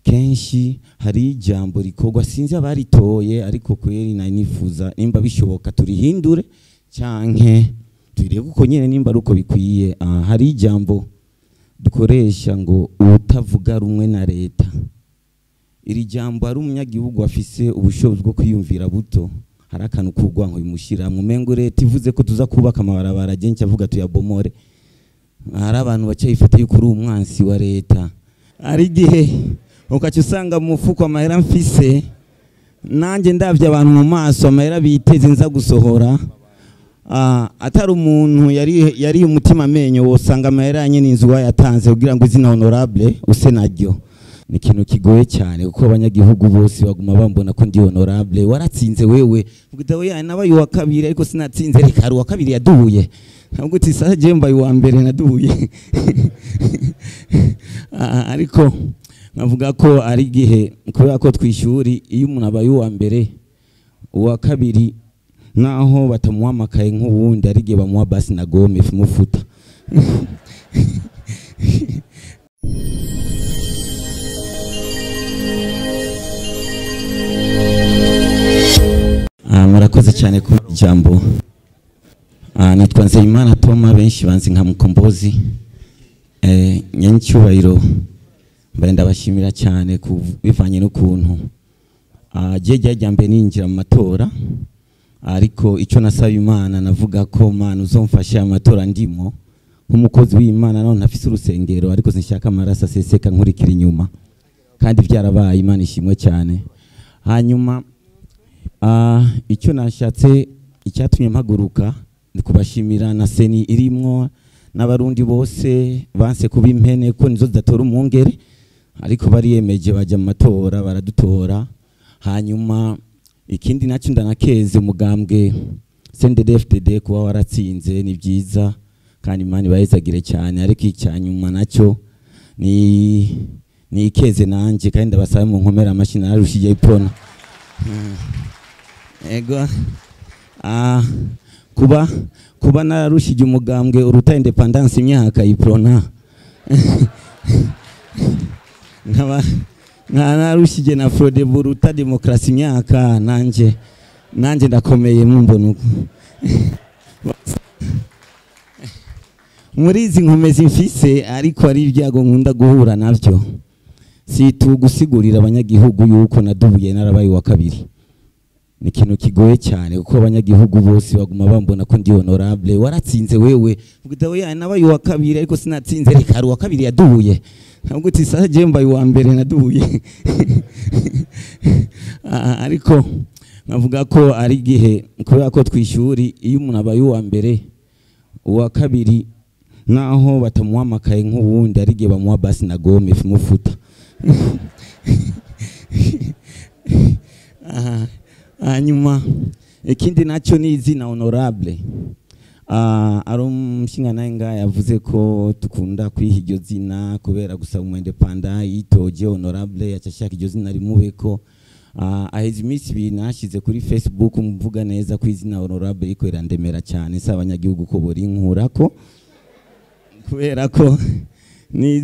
kenshi hari ijambo rikorwa sinzi abaritoye ariko kweri nanifuza nimba bishoboka turihindure canke turebe uko nyene nimba ruko bikwiye. Hari ijambo dukoresha ngo utavuga rumwe na leta. Iri jambo ari umunyagihugu afise ubushobozi bwo kwiyumvira buto harakana ukugwa ngo bimushira mu mengo leta ivuze ko tuza kubaka amabarabara genshi avuga tuyabomore. Hari abantu bacayifata yuko uri umwansi wa leta. Ari gihe ukaca usanga mu mufuko amahera mfise nanje ndavye abantu mu maso amahera biteze nza gusohora. Atari umuntu yari umutima menyo wosanga amahera nyene inzu yatanze kugira ngo izina honorable use naryo. Ni ikintu kigoye cyane kuko abanyagihugu bose baguma bambona ko ndi honorable. Waratsinze wewe vuga oya nabaye wa kabiri ariko sinatsinze reka wa kabiri yaduye ntabwo uti saha je mbaye wa mbere naduye. Ariko navuga ko ari gihe kubera ko twishuri iyo umuntu abaye wa mbere uwa kabiri naho batamuhamakaye nk'uwundi ari gihe bamuha basi na gome mufuta. Murakoze cyane ku jambo. Nitwa Nzeyimana Toma benshi banzi nka Mukombozi. Nyancyubahiro mbere bashimira cyane bivanye n'ukuntu jeje ajyambe ninjira mu matora, ariko icyo nasaba Imana navuga ko Mana uzomfasha amatora ndimo nk'umukozi w'Imana none ntafise urusengero ariko sinshaka amarasa seseka nkurikira inyuma kandi byarabaye Imana ishimwe cyane. Hanyuma icyo nashatse icyatumye mpaguruka ndi kubashimira na seni irimwo n'abarundi bose banse kuba impene ko nizo zidatora umwungere ariko bariyemeje bajya mu matora baradutora. Hanyuma ikindi nacyo ndanakeze umugambwe CNDD-FDD kuba waratsinze ni byiza kandi Imana ibayezagire cyane, ariko icyanyuma nacyo ni ikeze nanje kandi ndabasaba mu nkomera amashyi narushije ipona. Ego kuba narushije umugambwe uruta independence imyaka iprona nkaba narushije na fraude buruta demokrasi imyaka nanje ndakomeye mumbona muri izi nkomezi mfise, ariko ari ibyago nkunda guhura navyo si tugusigurira abanyagihugu yuko nadubuye narabaye wa kabiri. Ni ikintu kigoye cyane kuko abanyagihugu bose baguma bambona ko ndi honorable. Waratsinze wewe vuga oya nabaye wa kabiri ariko sinatsinze reka wa kabiri yaduye ntabwo uti saha je mbaye wa mbere naduye. Ariko navuga ko ari gihe kubera ko twishuri iyo umuntu abaye wa mbere uwa kabiri naho batamuhamakaye nk'uwundi ari gihe bamuha basi na gome mufuta. Hanyuma ikindi nacyo ni izina honorable. Ari umushinga naye nga yavuze ko tukunda kwiha iryo zina kubera gusaba umu independent yitoje honorable yacashaka iryo zina rimubeko. Aheze iminsi ibiri nashize kuri Facebook muvuga neza ko izina honorable riko irandemera cyane saba abanyagihugu ko bori nkurako kubera ko ni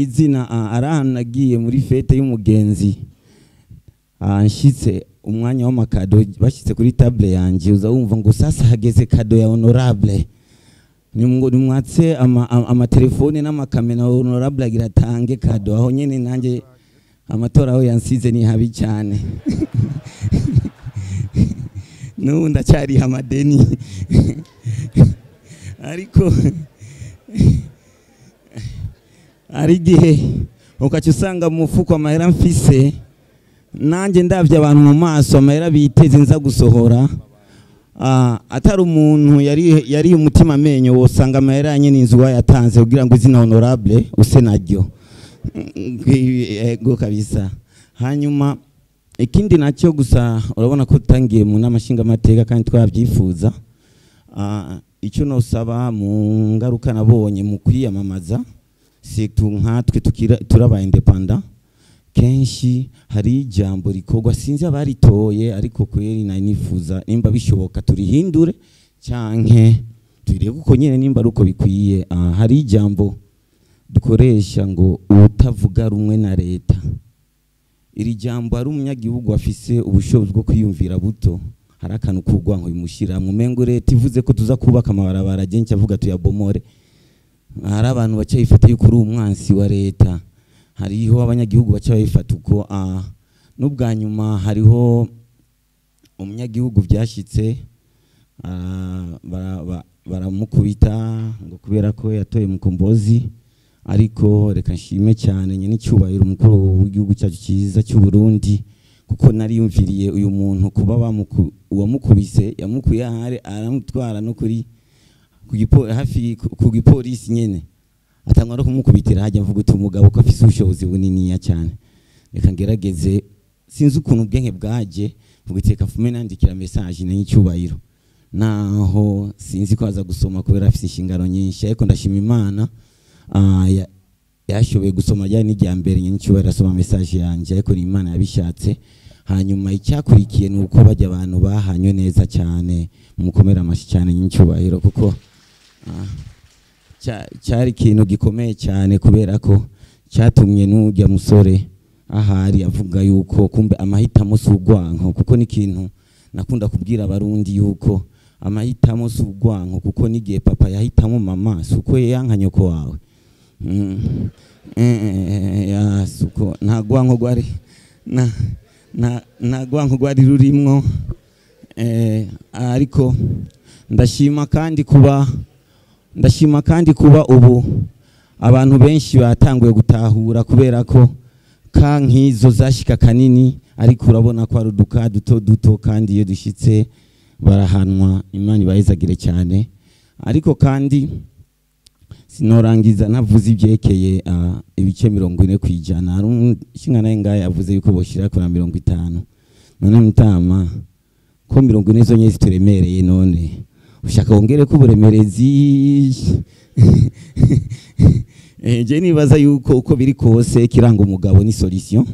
izina arahantu nagiye muri fete y'umugenzi nshitse umwanya w'amakado bashitse kuri table yanje uza wumva ngo sasa hageze kado ya honorable nimwatse amatelefone n'amakamera honorable agira tange kado aho nyene nanjye amatora aho yansize ni habi cyane. N'ubu ndacyari amadeni ariko ari gihe ukaca usanga mu mufuko amahera mfise nanje ndavye abantu mu maso amahera biteze nza gusohora. Atari umuntu yari umutima menyo wosanga amahera nyene inzu yatanze kugira ngo izina honorable use naryo. Ego kabisa. Hanyuma ikindi nacyo gusa urabona ko tangiye mu namashinga amateka kandi twabyifuza. Icyo nosaba mu ngaruka nabonye mu kwiyamamaza situ nkatwe turaba independent kenshi hari ijambo rikorwa sinzi abaritoye ariko kweri nanifuza nimba bishoboka turihindure canke turebe uko nyene nimba ruko bikwiye. Hari ijambo dukoresha ngo utavuga rumwe na leta. Iri jambo ari umunyagihugu afise ubushobozi bwo kwiyumvira buto, hari akantu kugwanko bimushira mu mengo leta ivuze ko tuza kubaka amabarabara genshi avuga tuyabomore. Hari abantu baca bifata yuko uri umwansi wa leta, hariho abanyagihugu baca bifata uko n'ubwa nyuma hariho umunyagihugu byashitse baramukubita ngo kubera ko yatoye Mukombozi. Ariko reka nshime cyane nyene icyubahiro umukuru w'igihugu cyacu cyiza cy'u Burundi, kuko nariyumviriye uyu muntu kuba uwamukubise yamukuye ahari aramutwara no kuri hafi ku gipolisi nyene, atangwa no kumukubitira hajya mvuga uti umugabo ko afise ubushobozi bunini cyane. Reka ngerageze, sinzi ukuntu ubwenge bwaje mvugiteka fume nandikira message na icyubahiro, naho sinzi ko aza gusoma kubera afise inshingano nyinshi, ariko ndashima Imana yashoboye gusoma rya n'ijya mbere nyine icyubahiro asoma message yanje, ariko ni Imana yabishatse. Hanyuma icyakurikiye nuko bajya abantu bahanywe neza cyane, mukomera amashi cyane nyine icyubahiro, kuko cyari ikintu gikomeye cyane kubera ko cyatumye n'ujya musore ahari avuga yuko kumbe amahitamo s'ugwanko, kuko n'ikintu nakunda kubwira abarundi yuko amahitamo s'ugwanko, kuko nigiye papa yahitamo mama suko yanka nyoko wawe ya suko nta gwanko gwari na gwanko gwari rurimwo. Ariko ndashima kandi kuba ubu abantu benshi batanguye gutahura, kubera ko kankizo zashika kanini, ariko urabona ko ari uduka duto kandi iyo dushitse barahanwa. Imana ibahezagire cyane. Ariko kandi sinorangiza navuze ibyekeye ibice 40% hari ishingana ngaye avuze yuko boshira kuri 50. None mutama ko 40 zo nyezi turemereye, none ushaka wongere ko uburemerezi je nibaza yuko uko biri kose kiranga umugabo ni solution.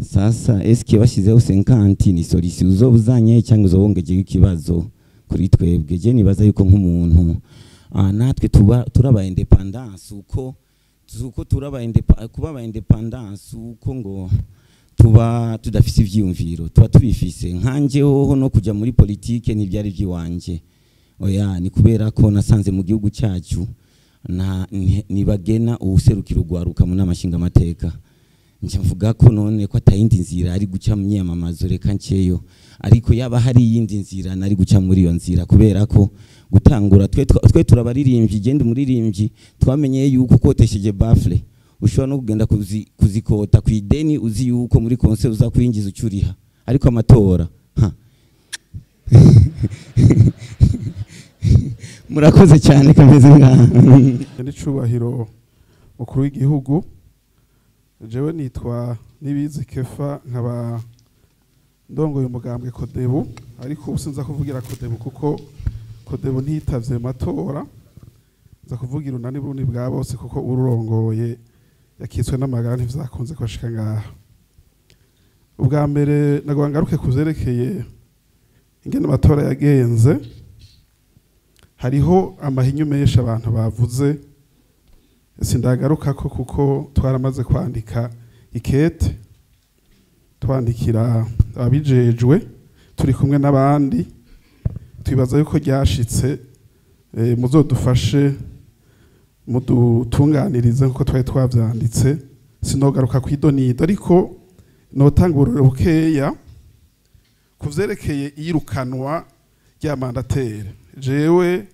Sasa eske bashizeho 50 ni solution uzobuzanye cyangwa uzobongeje ikibazo kuri twebwe? Je nibaza yuko nk'umuntu natwe turaba independence, uko kuba independence uko ngo tuba tudafise ivyumviro, tuba tubifise. Nkanje hoho no kuja muri politique ntibyari byiwanje, oya ni kubera ko nasanze mu gihugu cyacu nibagena ubuserukiro rwaruka mu namashinga amateka. Nje mvuga ko none ko atayindi nzira ari guca mu myamamazo, reka nceyo. Ariko yaba hari yindi nzira nari guca muri iyo nzira, kubera ko gutangura twe turabaririmbyi, gende muririmbyi twamenye yuko kotesheje bafle ushobora no kugenda kuzikota ku ideni, uzi yuko muri concert uza kwinjiza ucuriha, ariko amatora murakoze cyane kameze ngaha. N'icubahiro mukuru w'igihugu, jewe nitwa Nibizi Kefa, nkaba ndongoye umugambwe Kodebu, ariko usinza kuvugira Kodebu kuko Kodebu ntitavye matora, za kuvugira unani Burundi bwa bose kuko ururongoye yakitswe n'amagara ntivyakunze kwashika ngaha. Ubwa mbere nagwangaruke kuzerekeye ingene amatora yagenze. Hariho amahinyu menshi abantu bavuze, sindagaruka ko kuko twaramaze kwandika ikete twandikira abijejwe, turi kumwe n'abandi, twibaza yuko ryashitse. Muzodufashe mudutunganirize kuko twari twavyanditse. Sinogaruka kwidonido, ariko notangurira bukeya kuvyerekeye iyirukanwa rya mandatere. Jewe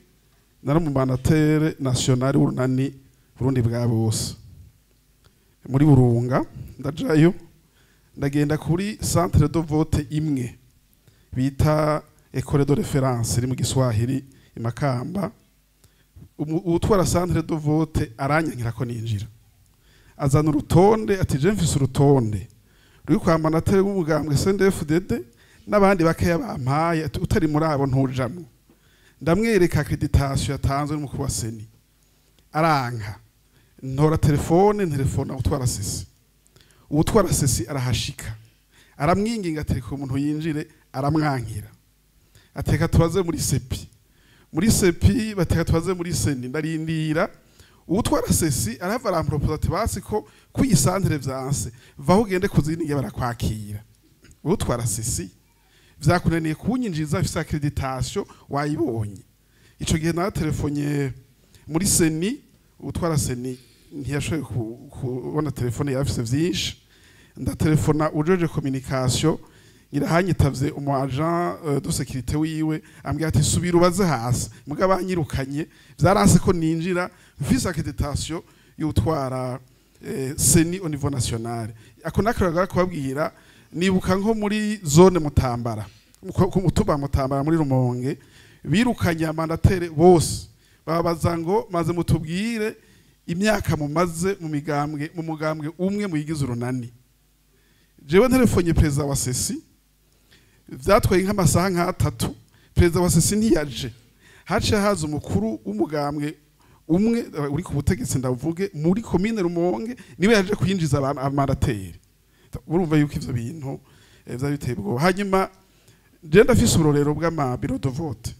nari mu mandatere national w'urunani Burundi bwa bose muri Burunga. Ndajayo ndagenda kuri centre de vote imwe bita école de référence iri mu Giswahili imakamba. Utwara centre de vote aranyankira ko ninjira, azana urutonde ati je mfise urutonde ruri kwa mandatere w'umugambwe CNDD-FDD n'abandi bakeya bampaye, utari muri abo ntujamwe. Ndamwereka accreditation yatanzwe n'umukuru wa Seni, aranka. Ntora telefone utwara sesi, utwara sesi arahashika, aramwinginga atereka umuntu yinjire, aramwankira. Ateka tubaze muri sepi, bateka tubaze muri Seni. Ndarindira utwara sesi arava arampropose ati basi ko kwisantere vyanse vaho ugende kuzindi nge barakwakira. Utwara sesi vyakunaniye kunyinjiza afise accreditation wayibonye. Ico gihe na telefonye muri seni, utwara seni ntiyashoboye kubona telefone yafise vyinshi, ndatelefona ujeje communication irahanyitavye umu agent de sécurité wiwe ambwira ati subira ubaze hasi muga banyirukanye vyaranse ko ninjira mfise accreditation y'utwara seni au niveau national. Ako nakaraga kubabwira nibuka nko muri zone Mutambara ku mutuba Mutambara muri Rumonge birukanye amandatere bose babaza ngo maze mutubwire imyaka mumaze mu mugambwe umwe muyigize urunani. Jewe telefonye president wa sesi vyatwaye nk'amasaha nk'atatu, president wa sesi ntiyaje, hace haza umukuru w'umugambwe umwe uri ku butegetsi ndavuge muri commune Rumonge niwe yaje kuyinjiza amandatere. Urumva yuko ivyo bintu vyabiteye ubwoba. Hanyuma je ndafise uburorero bw'ama bureau de vote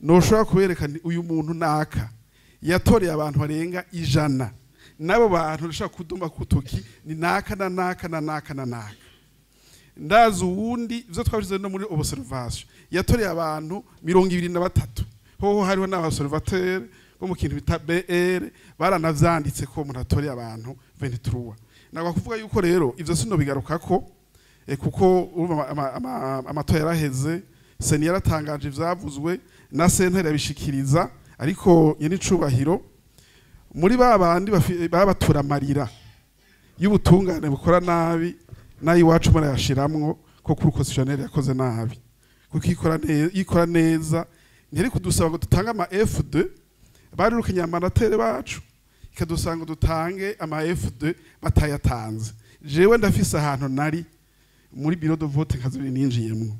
noshobora kubereka uyu muntu naka yatoreye abantu barenga 100, nabo bantu ndashaka kuduma kutoki ni naka na naka na naka na naka. Ndazi uwundi ivyo twabishize no muri observation yatoreye abantu 23 hoho hariho n'abaobservateur bo mu kintu bita BR baranavyanditse ko umuntu atoreye abantu 23. Nagwa kuvuga yuko rero ivyo sino bigarukako kuko amatora yaraheze, seni yaratangaje ivyavuzwe na sentare yabishikiriza, ariko yeni cubahiro muri babandi babatura amarira y'ubutungane bukora nabi nayi wacu marayashiramwo ko kuri constitutionnel yakoze nabi, kuko ikora neza ntiri kudusaba ngo dutange ama F2 barirukanye amandatere bacu ikadusanga dutange ama F2 batayatanze. Jewe ndafise ahantu nari muri bureau de vote nkazuri ninjiyemwo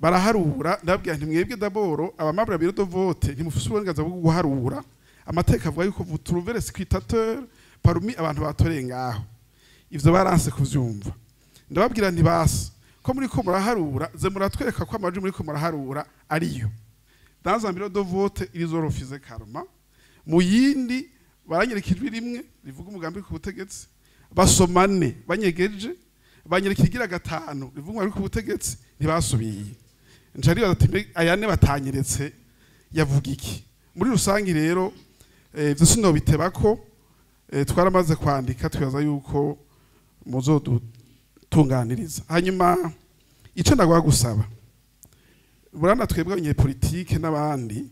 baraharura ndabwira nti mwebwe daboro abamabra bureau de vote ntimufise uburenganzira bwo guharura amateka avuga yuko vous trouvez les scrutateurs parmi abantu batoreye ngaho. Ivyo baranse kuvyumva, ndababwira nti basi ko muri ko muraharura ze muratwereka ko amaji muri ko muraharura ariyo dans un bureau de vote ils ont refusé karma. Mu yindi baranyereka ijwi rimwe rivuga umugambi ku butegetsi basomane banyegeje banyereka igira gatanu rivuga ari ku butegetsi ntibasubiye. Njari bati ayane batanyeretse yavuga iki. Muri rusangi rero ivyo sino bitebako twaramaze kwandika twibaza yuko muzodutunganiriza. Hanyuma ico ndagwa gusaba burana twebwe abanyepolitike n'abandi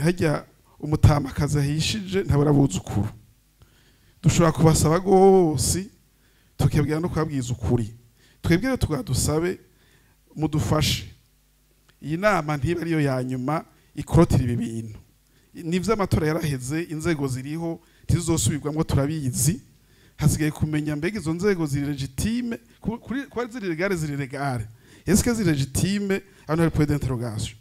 hajya umutamakazi ahishije ntabura buzukuru dushobora kubasaba gose tukebwira no kwabwiza ukuri. Twebwe rero tugadusabe mudufashe iyi nama ntiba ariyo ya nyuma ikorotira ibi bintu. Nivyo amatora yaraheze, inzego ziriho tizosubirwamwo turabizi, hasigaye kumenya mbega izo nzego ziri legitime kwa ziri legale eske ziri legitime hano hari point d'interrogation.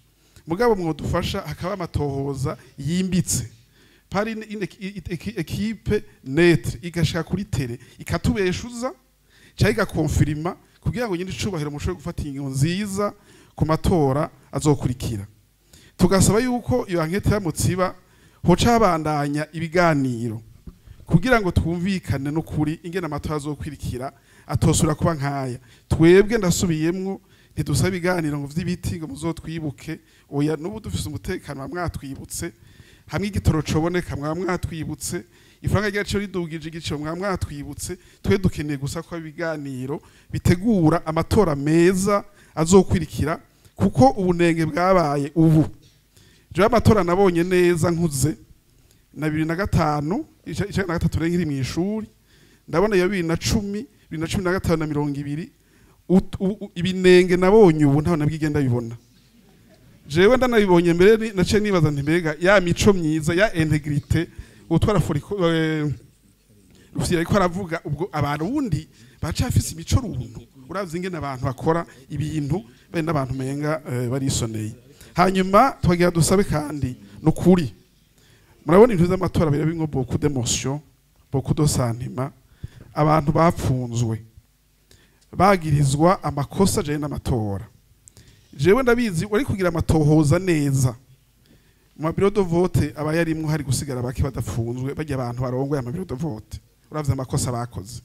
Mugabo mwodufasha hakaba amatohoza yimbitse pari equipe netre igashaka kuri tele ikatubeshuza cyayiga confirma kugira ngo nyine icubahiro mushobore gufata ingingo nziza ku matora azokurikira. Tugasaba yuko iyo ankete ya Mutsiba hoca abandanya ibiganiro kugira ngo twumvikane no kuri ingena amatora azokurikira atosura kuba nkaya. Twebwe ndasubiyemwo ntidusaba ibiganiro ngo vy'ibiti ngo muzotwibuke oya, n'ubu dufise umutekano mwatwibutse hamwe igitoro coboneka mwatwibutse ifaranga ryacu ridugije igiciro mwatwibutse. Twe dukeneye gusa ko ibiganiro bitegura amatora meza azokurikira kuko ubunenge bwabaye ubu. Je amatora nabonye neza nkuze na 2005 2013 rengiri mu ishuri ndabona ya 2010 2015 na 2020 ibinenge nabonye ubu ntaho nabwigenda bibona. Jewe ndanabibonye mbere nace nibaza nti mbega ya mico myiza ya integrite utwara foriko rufite ariko aravuga ubwo abantu wundi bacafise imico runtu uravye ingene abantu bakora ibintu bene abantu menga barisoneye. Hanyuma twagira dusabe kandi no kuri murabona ibintu by'amatora bira bingo beaucoup d'émotion beaucoup de sentiment. Abantu bapfunzwe bagirizwa amakosa je n'amatora. Jewe ndabizi wari kugira amatohoza neza mu mabiro de vote aba yarimwo hari gusigara bake badafunzwe bajya abantu barongoye amabiro de vote uravye amakosa bakoze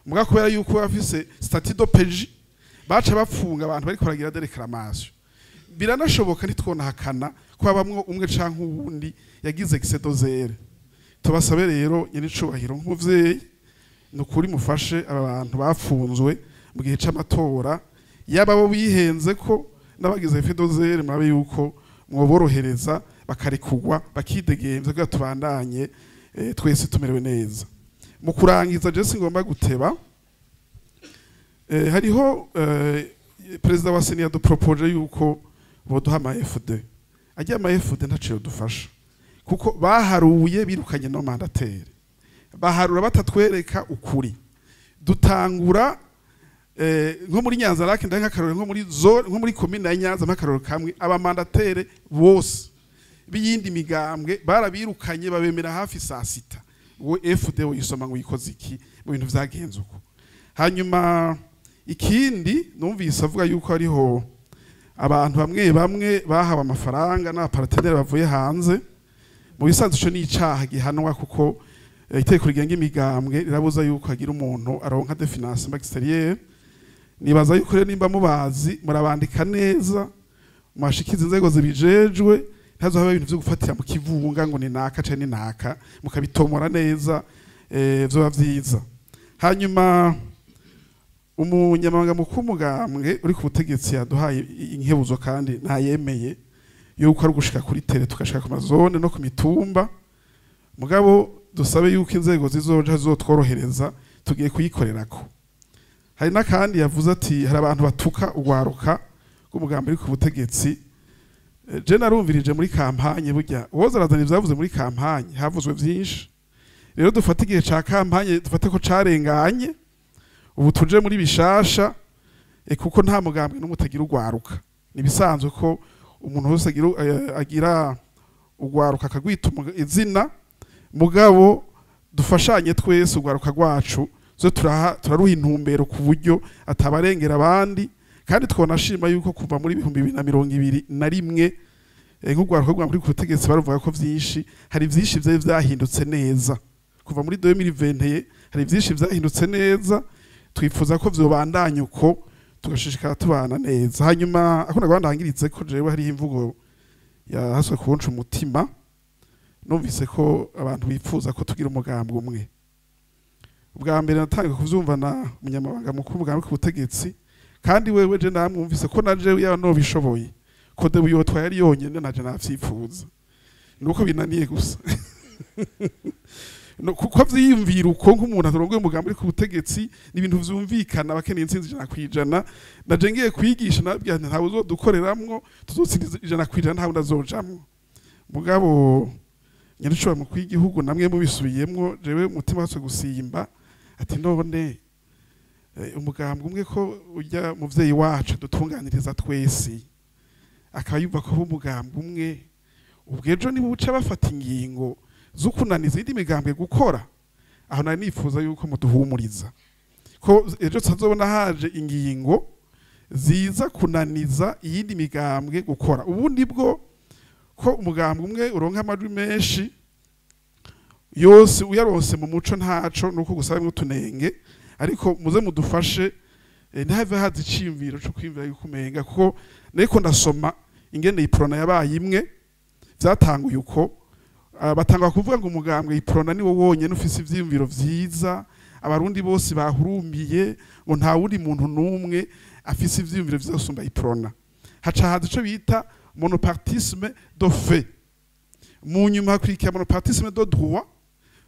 muga kubera yuko bafise statut d'OPJ baca bapfunga abantu bariko baragira de réclamation biranashoboka nitwona hakana ko abamwe umwe canke uwundi yagize excès d'oseire tubasabe rero nyiricubahiro nk'umuvyeyi nukuri mufashe aba bantu bafunzwe mu gihe c'amatora yaba bo bihenze ko n'abagize effet d'oseire murabe yuko mwoborohereza bakarikugwa bakidegemvye kugira tubandanye twese tumerewe neza mu kurangiza je singomba guteba hariho perezida wa Seni yadupropoje yuko boduha ama FD ajya ama FD ntaciye dufasha kuko baharuye birukanye no mandateri baharura batatwereka ukuri dutangura nko muri Nyanza Lake ndangakarore nko muri commune ya Nyanza makarore kamwe aba mandatere bose biyindi migambwe barabirukanye babemera hafi saa sita wo FD yisoma ngo yikoze iki mu bintu vyagenze uko hanyuma ikindi numvise avuga yuko ariho abantu bamwe bahawe amafaranga n'abapartenere bavuye hanze mu bisanzwe ico ni icaha gihanwa kuko iteko rigenga imigambwe rirabuza yuko hagira umuntu aronka de financement extérieur nibaza yuko rero nimba mubazi murabandika neza mwashikiza inzego zibijejwe ntazo haba ibintu byo gufatira mu kivunga ngo ni naka cyane naka mukabitomora neza vyo bavyiza hanyuma umunyamabanga mukuru mugambwe uri ku butegetsi yaduhaye inkebuzo kandi ntayemeye yuko ari gushika kuri tele tukashika ku mazone no ku mitumba mugabo dusabe yuko inzego zizoja zotworohereza tugiye kuyikorerako hari nakandi yavuze ati hari abantu batuka ugwaruka rw'umugambi uri ku butegetsi je narumvirije muri kampanye burya wozarazana ivyavuze muri kampanye havuzwe vyinshi rero dufata igihe ca kampanye dufate ko carenganye ubu tuje muri bishasha kuko nta mugambi n'umutagira ugwaruka nibisanzwe ko umuntu wese agira ugwaruka akagwita izina mugabo dufashanye twese ugwaruka rwacu zo turaruha intumbero ku buryo atabarengera abandi kandi twonashima yuko kuva muri 2021 nk'ugwaruka rwa muri kutegetsi baruvuga ko vyinshi hari vyinshi vyahindutse neza kuva muri 2020 hari vyinshi vyahindutse neza twifuza ko vyobandanya uko tugashishikara tubana neza hanyuma akunda gwandangiritse ko jewe hari imvugo yahaswe kunca umutima numvise ko abantu bifuza ko tugira umugambi umwe ubwa mbere natanga kuvyumva na munyamabanga mukuru umugambi ku butegetsi kandi wewe je namwumvise ko naje yaba no bishoboye ko de buyo twari yonyene naje nafyifuza nuko binaniye gusa no kuko vyiyumvira uko nk'umuntu atorongoye umugambi ku butegetsi ni ibintu vyumvikana bakeneye insinzi 100% naje ngiye kwigisha nabyo ntawe uzodukoreramwo tuzotsindiza 100% ntawe ndazojamwo mugabo nyarishobora mu kwigihugu namwe mubisubiyemwo jewe umutima watse gusimba ati none umugambi umwe ko ujya muvyeyi wacu dutunganiriza twese akayumva ko umugambi umwe ubwejo ni buca bafata ingingo zukunaniza indi migambwe gukora aho nari nifuza yuko muduhumuriza ko ejo tuzobona haje ingingo ziza kunaniza iyindi migambwe gukora ubundi bwo ko umugambi umwe uronka amajwi menshi yose uyarose mu muco ntaco nuko gusaba mutunenge ariko muze mudufashe ntihave hazi iciyumviro cyo kwimvira yuko umenga kuko nariko ndasoma ingene iprona yabaye imwe vyatanguye uko batanga kuvuga ngo umugambwe iprona ni wo wonyene ufise ivyiyumviro vyiza abarundi bose bahurumbiye ngo nta wundi muntu numwe afise ivyiyumviro vyosumba iprona haca haza ico bita monopartisme de fait mu nyuma hakurikira monopartisme de droit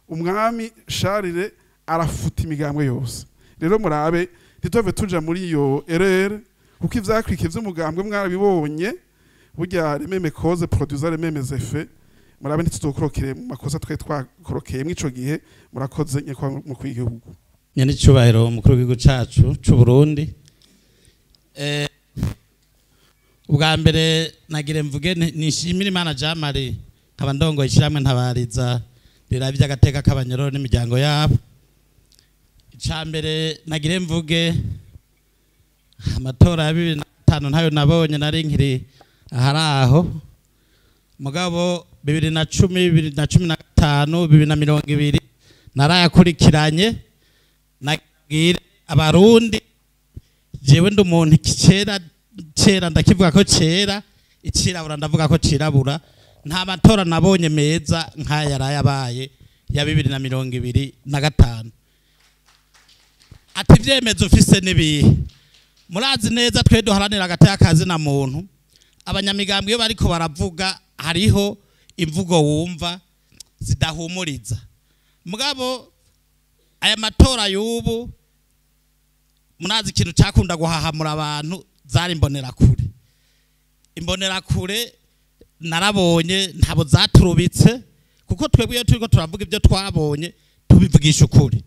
umwami Charles arafuta imigambwe yose rero murabe ntitove tuja muri iyo erreur kuko ivyakurikiye vy'umugambwe mwarabibonye burya rememe cause produire rememe effet murabe ntituzokorokere mu makosa twe twakorokeye mwico gihe murakoze nyekwa mu kwigihugu nyene cyubahiro umukuru w'igihugu cacu c'u Burundi ubwa mbere nagire mvuge nishimira Imana Jamari nkaba ndongoye ishiramwe ntabariza rira by'agateka k'abanyororo n'imiryango yabo icambere nagire mvuge amatora ya 2005 ntayo nabonye nari nkiri aharaho mugabo 2010 2015 2020 narayakurikiranye nagire abarundi jewe ndi umuntu kera ndakivuga ko kera icirabura ndavuga ko cirabura nta matora nabonye meza nkaya yarayabaye ya 2025 ati vyemezo ufise nibihe murazi neza twe duharanira agateka kazi na muntu abanyamigambwe iyo bariko baravuga hariho imvugo wumva zidahumuriza mugabo aya matora y'ubu munazi ikintu cyakunda guhahamura abantu zari imbonera kure narabonye ntabo zaturubitse kuko twebwe iyo turiko turavuga ibyo twabonye tubivugisha ukuri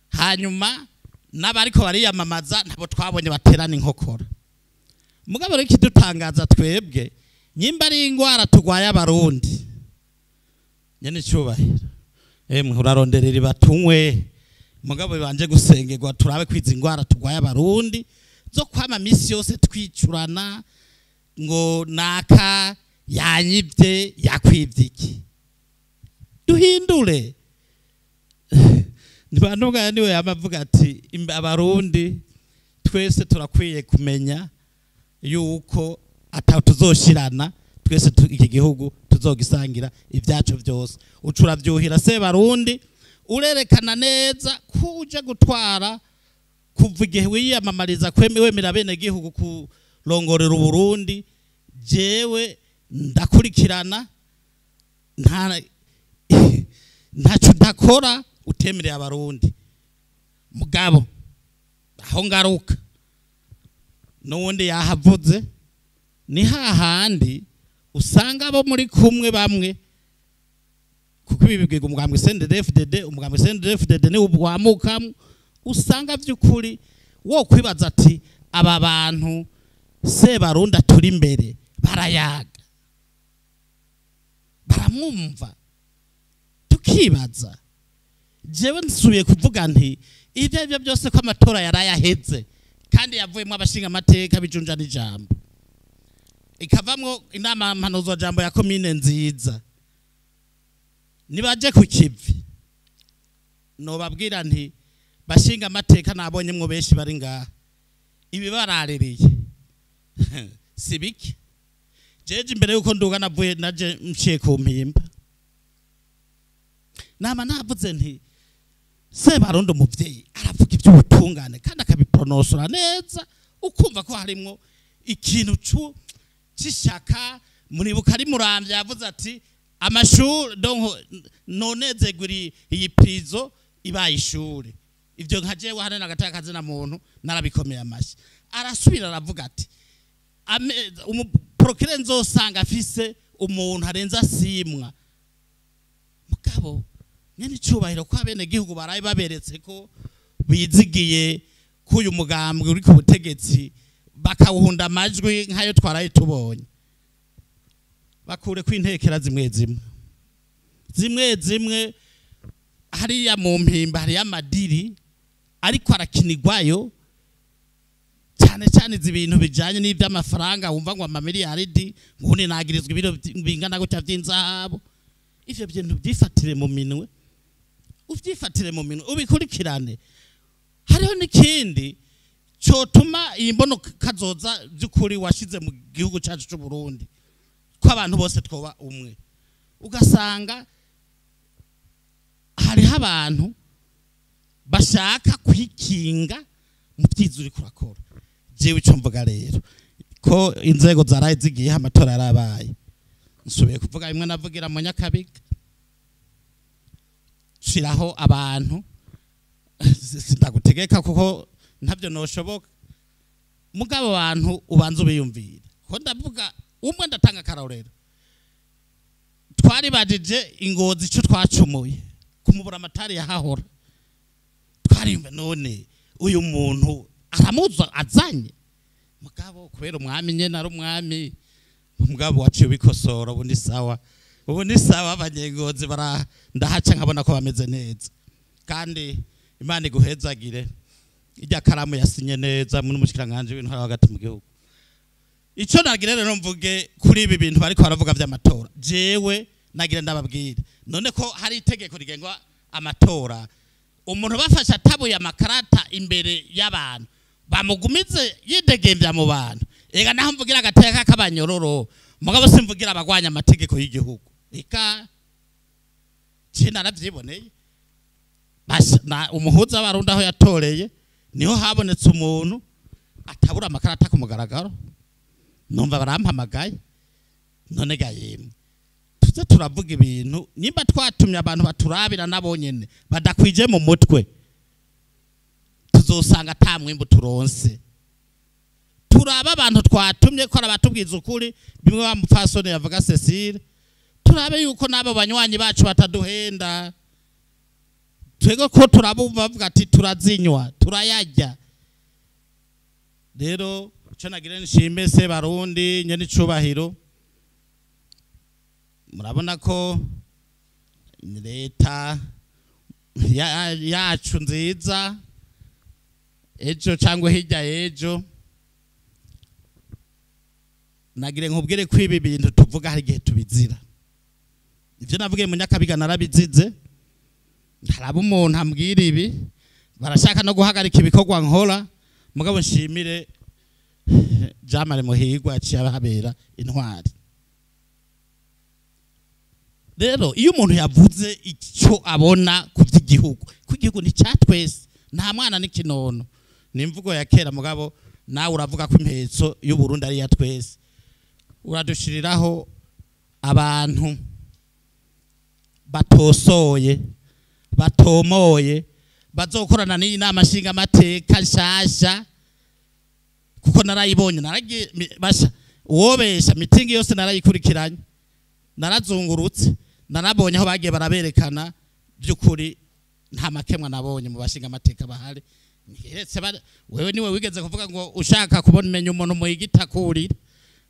hanyuma n'abariko bariyamamaza ntabo twabonye baterana inkokora mugabo rero kidutangaza twebwe nyimba ari ingwara tugwaye abarundi nyene cyubahiro uraronderera batunywe mugabo banje gusengerwa turabe kwiza ingwara tugwaye abarundi zo kwama misi yose twicurana ngo naka yanyivye yakwivye iki duhindure Ntibantuga niwe yamavuga ati abarundi twese turakwiye kumenya yuko atatuzoshirana twese iki gihugu tuzogisangira ivyacu byose ucura vyuhira se barundi urerekana neza kuje gutwara kuva igihe wiyamamariza wemera bene gihugu kurongorera Uburundi jewe ndakurikirana ntacyo ndakora utemereye abarundi mugabo aho ngaruka n'ubundi yahavuze ni hahandi usanga abo muri kumwe bamwe kuko ibibwirwa umugambwe CNDD-FDD ni ubwamukamwe usanga by'ukuri wo kwibaza ati aba bantu se barunda turi imbere barayaga baramwumva tukibaza jewe nsubiye kuvuga nti ibyo byose ko amatora yarayaheze kandi yavuyemo abashinga amateka bijunja n'ijambo ikavamwo inama mpanuzo jambo ya komine nziza nibaje ku kivi no babwira nti bashinga amateka nabonye mwo benshi bari ngaha ibi baraririye sibiki jeje imbere yuko nduga navuye naje mciye ku mpimba nama navuze nti se barundo umuvyeyi aravuga iby'ubutungane kandi akabipronosora neza ukumva ko harimo ikintu cy'ishaka muribuka ari Muramvya yavuze ati amashuri nonezeguri iyi prizo ibaye ishuri ivyo nkaje wahane nagataka kazi na muntu narabikomeye amashi arasubira aravuga ati procureur nzosanga afise umuntu arenza simwa mugabo nyene cyubahiro kwa bene gihugu baraye baberetse ko bizigiye kuyu mugambwe uri ku butegetsi bakawuhunda amajwi nkayo twaraye tubonye bakure kwintekera zimwe hariya mu mpimba hariya amadiri ariko arakinirwayo cyane ibintu bijanye n'ivy'amafaranga wumva ngo amamiliyaridi ngune nagirizwa ibiro bingana gutya vy'inzabo ivyo bintu byifatire mu minwe ubikurikirane hariho n'ikindi cyotuma iyi mbono kazoza by'ukuri washize mu gihugu cyacu cy'u Burundi ko abantu bose twoba umwe ugasanga hariho abantu bashaka kwikinga mu byizuri kurakora jewe ico mvuga rero ko inzego zaraye zigiye amatora yarabaye nsubiye kuvuga bimwe navugira mu Nyakabiga shiraho abantu sindagutegeka kuko ntabyo noshoboka mugabo abantu ubanza ubiyumvira ko ndavuga umwe ndatanga karorero twari bajije ingozi ico twacumuye kumubura amatari yahahora twarimbe none uyu muntu aramuza azanye mugabo kubera umwami nyene ari umwami mugabo waciye bikosora ubundi sawa abanyengozi ndahaca nkabona ko bameze neza kandi Imana iguhezagire ijya karamu yasinye neza muri umushikiranganje w'intwara hagati mu gihugu icyo nagira rero mvuge kuri ibi bintu bariko baravuga vy'amatora jewe nagira ndababwire none ko hari itegeko rigengwa amatora umuntu bafasha atabuye amakarata imbere y'abantu bamugumize yidegemvya mu bantu ega naho mvugira agateka k'abanyororo mugabo simvugira abagwanya amategeko y'igihugu eka cina naravyiboneye umuhuza w'abarundi aho yatoreye niho habonetse umuntu atabura amakarata ku mugaragaro numva barampamagaye none ga yemwe tuze turavuga ibintu nimba twatumye abantu baturabira nabonyene badakwije mu mutwe tuzosanga ata mwimbu turonse turaba abantu twatumye ko arabatubwiza ukuri bimwe bamupfasone yavuga Cecile turabe yuko nabo banywanyi bacu bataduhenda twego ko turabumva bavuga ati turazinywa turayajya rero cyo nagire nshime se barundi nyene icubahiro murabona ko leta yacu nziza ejo cyangwa hirya ejo nagire nkubwire ko ibi bintu tuvuga hari igihe tubizira ivyo navugiye mu Nyakabiga narabizize haraba umuntu ambwira ibi barashaka no guhagarika ibikorwa nkora mugabo nshimire Jamare Muhigwa yaciye ahabera intwari rero iyo umuntu yavuze icyo abona ku by'igihugu ku gihugu ni cyatwese nta mwana n'ikinono nimvugo ya kera mugabo nawe uravuga ko impetso y'u Burundi ari ya twese uradushiriraho abantu batosoye batomoye bazokorana n'iyi nama nshinga amateka nshasha kuko narayibonye basha uwobesha mitingi yose narayikurikiranye narazungurutse narabonye aho bagiye baraberekana by'ukuri nta makemwa nabonye mu bashinga amateka bahari ngeretse wewe niwe wigeze kuvuga ngo ushaka kubona umenya umuntu mu igitakurira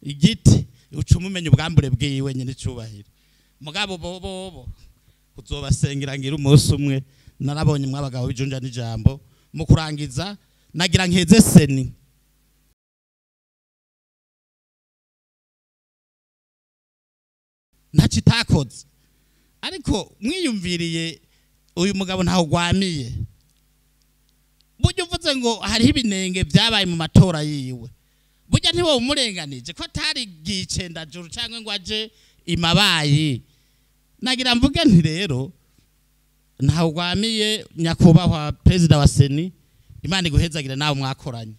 igiti ucuma umenya ubwambure bwiwe nyine icubahiro mugabo bobo uzobasengera ngira umunsi umwe narabonye mwabagabo bijunja n'ijambo mu kurangiza nagira nkeze seni ntacitakoze ariko mwiyumviriye uyu mugabo ntaho gwamiye buryo uvuze ngo hari ibinenge byabaye mu matora yiwe burya ntiwo umurenganije ko atari gicenda juru cyangwa ngo aje imabayi nagira mvuge nti rero ntaho gwamiye nyakubahwa president wa seni Imana iguhezagira nawe mwakoranye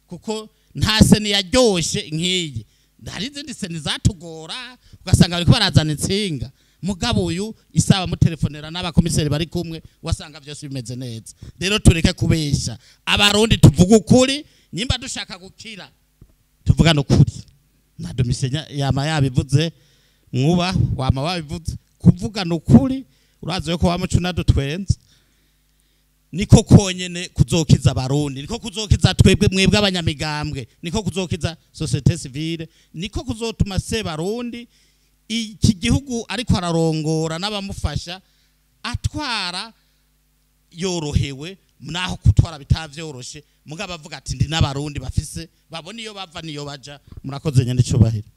kuko nta seni yaryoshe nkiyi hari izindi seni zatugora ugasanga bariko barazana insinga mugabo uyu isaba mutelefonera n'abakomiseri bari kumwe wasanga byose bimeze neza rero tureke kubesha abarundi tuvuga ukuri nyimba dushaka gukira tuvuga no kuri na domisenya yama yabivuze mwuba wama wabivuze kuvuga no kuri urazo yo ko wamucuna dutwenze niko konyene kuzokiza abarundi niko kuzokiza twebwe mwebwe abanyamigambwe niko kuzokiza societe civile niko kuzotuma se barundi iki gihugu ariko ararongora n'abamufasha atwara yorohewe naho kutwara bitavyoroshe mugabo avuga ati ndi n'abarundi bafise babona iyo bava niyo baja murakoze nyene cubahiro